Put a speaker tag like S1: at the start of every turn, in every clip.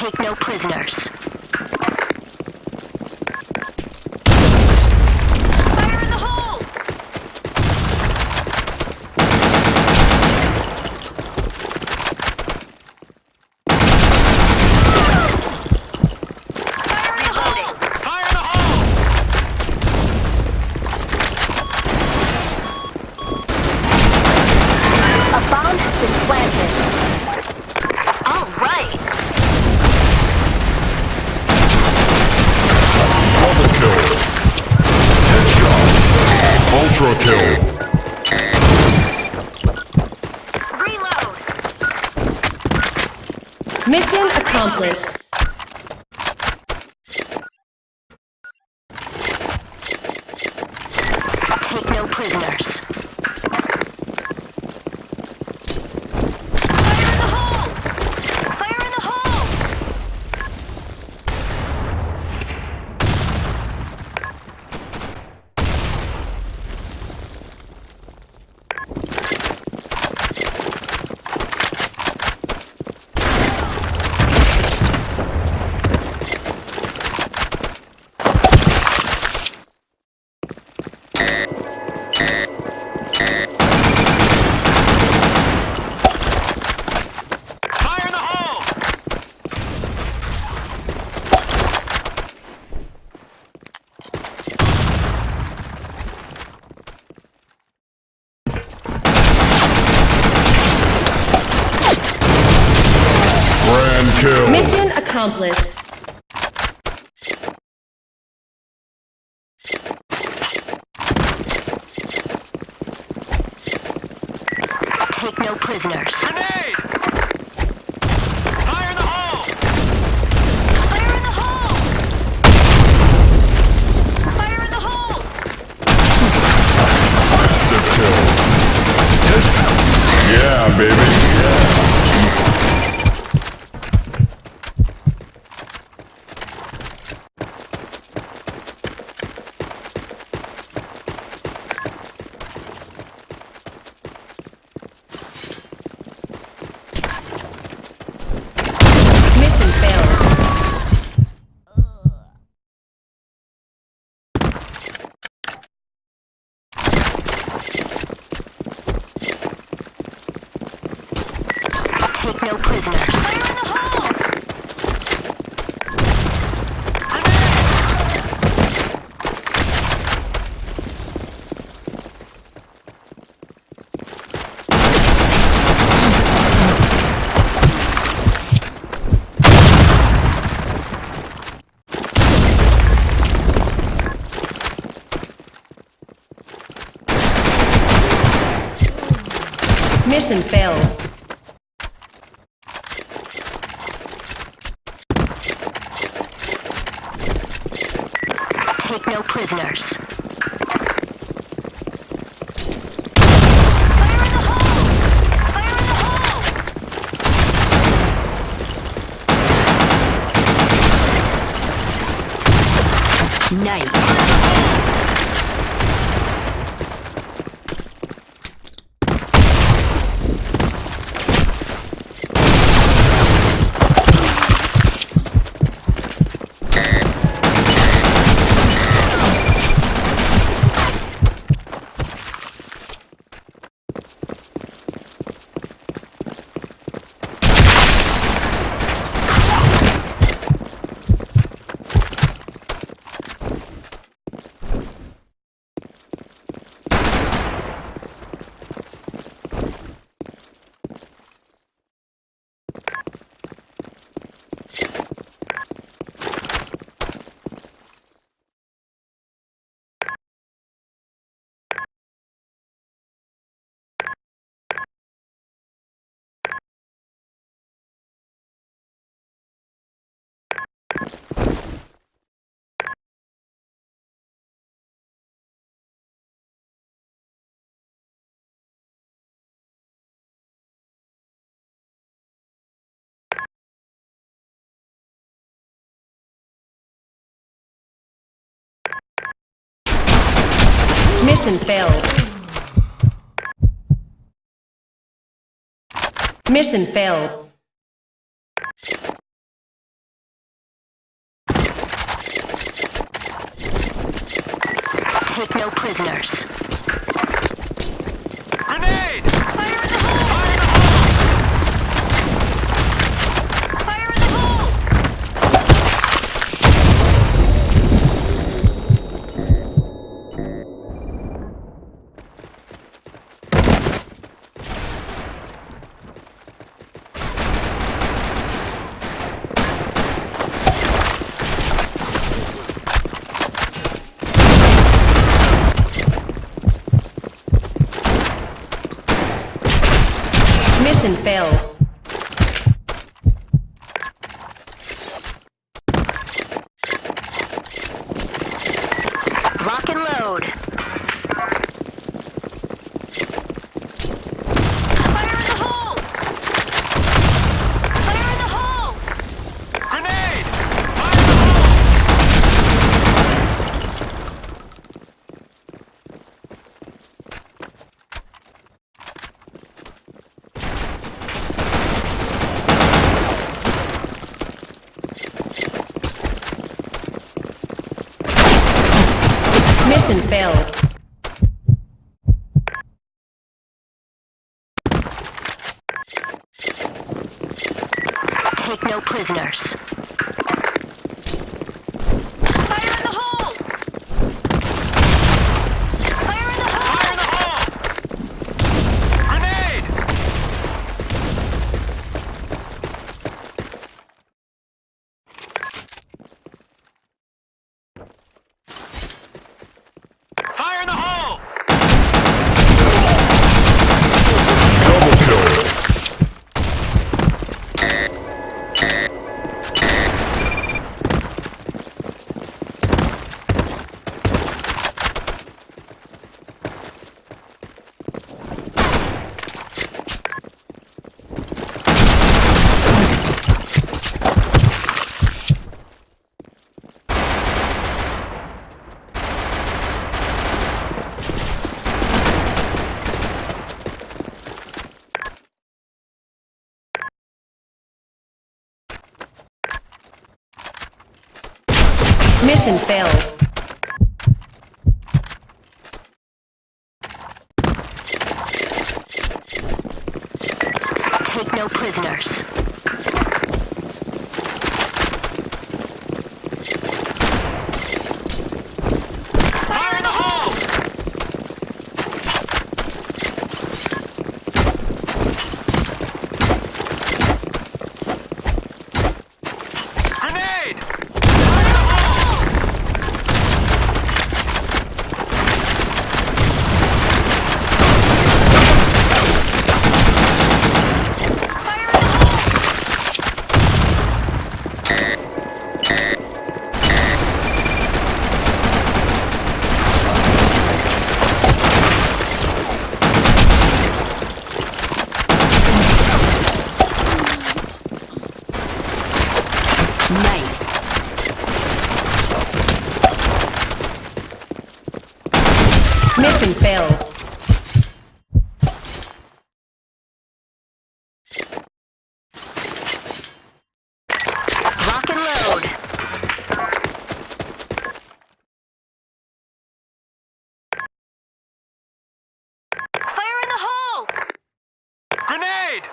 S1: Take no prisoners. Fire in the hole! Fire in the hole!
S2: Fire in the hole!
S1: A bomb has been planted. All right.
S3: Double kill. Headshot. Ultra kill.
S1: Reload.
S4: Mission accomplished.
S1: Take no prisoners. Fire in the hole! Fire in the hole!
S2: Fire in the hole!
S3: Grand kill.
S4: Mission accomplished.
S1: Take no prisoners.
S2: Grenade! Fire in the hole!
S1: Fire in the hole! Fire in the hole!
S3: Massive kill. Yeah, baby.
S4: Mission failed.
S1: Take no prisoners. Fire in the hole!
S4: Mission failed.
S1: Take no prisoners. Fire in the hole! Fire in the hole! Nice.
S4: Mission failed. Mission failed. Mission failed.
S1: Lock and load. Fire in the hole! Fire in the hole!
S2: Grenade! Fire in the hole!
S4: Mission failed.
S1: Take no prisoners. Fire in the hole! Fire in the hole!
S2: Fire in the hole! Grenade! Fire in the hole!
S3: Double kill.
S4: Mission failed.
S1: Take no prisoners.
S2: Fire in the hole! Grenade! Fire in the hole!
S1: Nice.
S4: Mission failed.
S1: Lock and load. Fire in the hole!
S2: Grenade!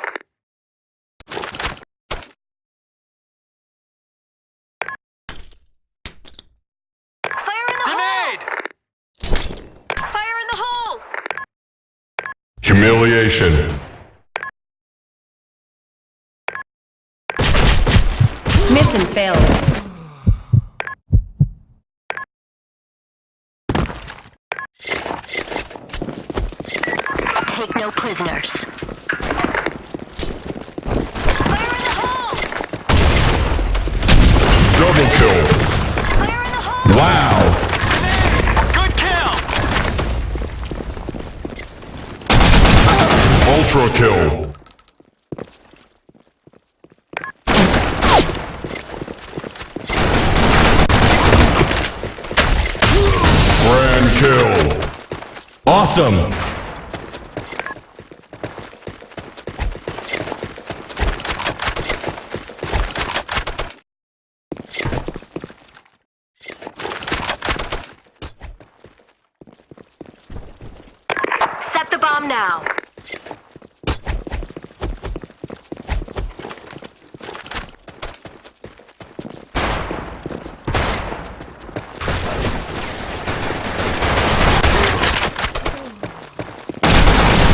S1: Fire in the
S2: Grenade!
S1: hole! Fire in the hole!
S3: Humiliation.
S4: Mission failed.
S1: Take no prisoners. Fire in the hole!
S3: Double kill.
S1: Fire in the hole!
S3: Wow.
S2: Good kill!
S3: Ultra kill. Grand kill.
S5: Awesome!
S1: Set the bomb now.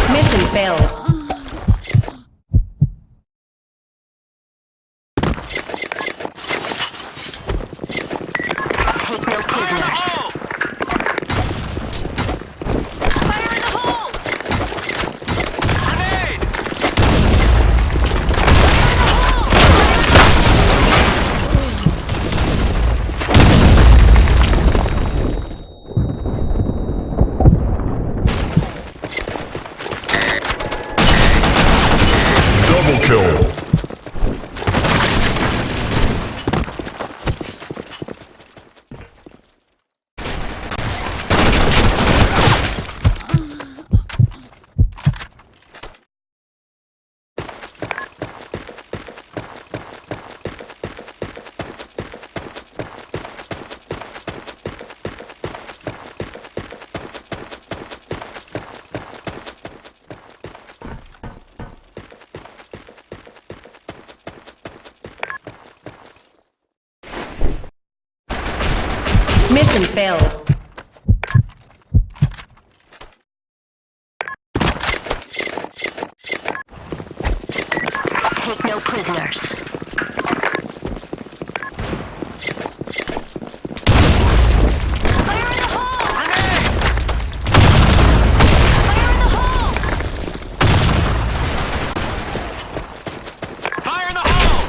S4: Mission failed.
S1: Take no prisoners.
S2: Fire in the hole! Grenade!
S4: Mission failed.
S1: Take no prisoners. Fire in the hole!
S2: Fire in the hole!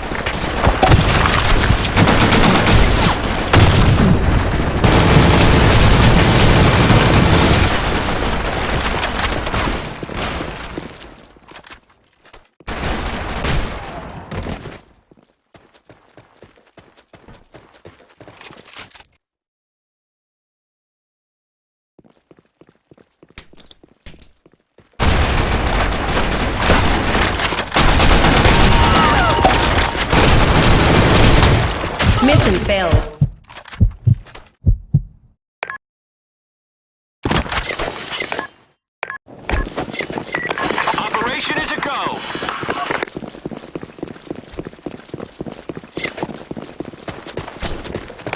S4: Mission failed.
S2: Operation is a go!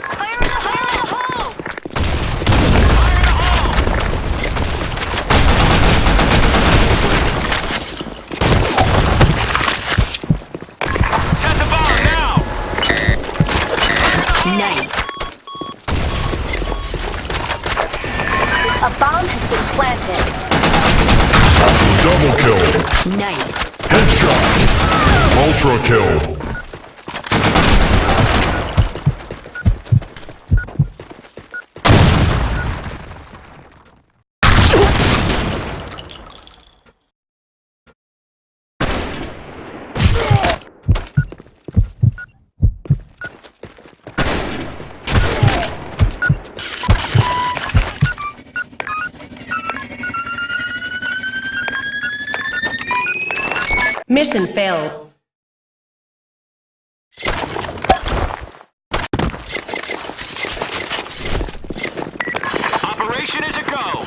S1: Fire in the hole!
S2: Fire in the hole! Set the bomb now!
S1: Nice. A bomb has been planted.
S3: Double kill.
S1: Nice.
S3: Headshot. Ultra kill.
S4: Mission failed.
S2: Operation is a go!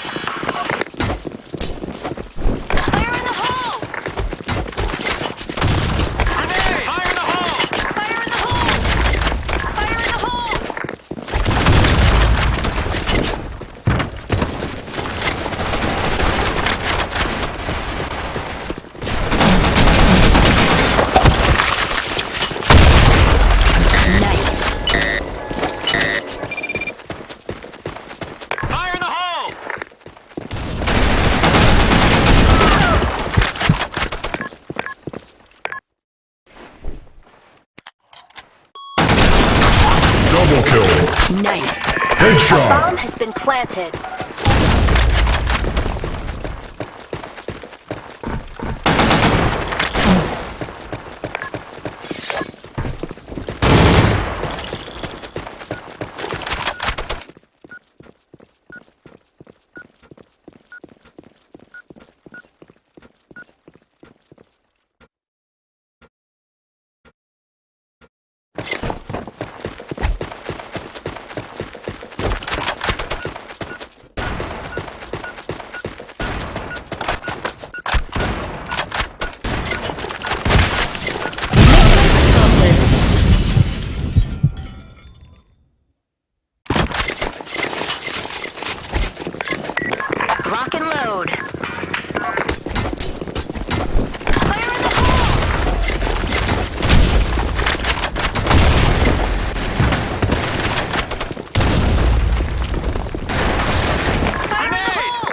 S1: Fire in the hole!
S2: Grenade! Fire in the hole!
S1: Fire in the hole! Fire in the hole!
S2: Fire in the hole!
S3: Double kill.
S1: Nice.
S3: Headshot.
S1: Bomb has been planted. Lock and load. Fire in the hole! Fire in the hole!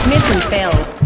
S4: Mission failed.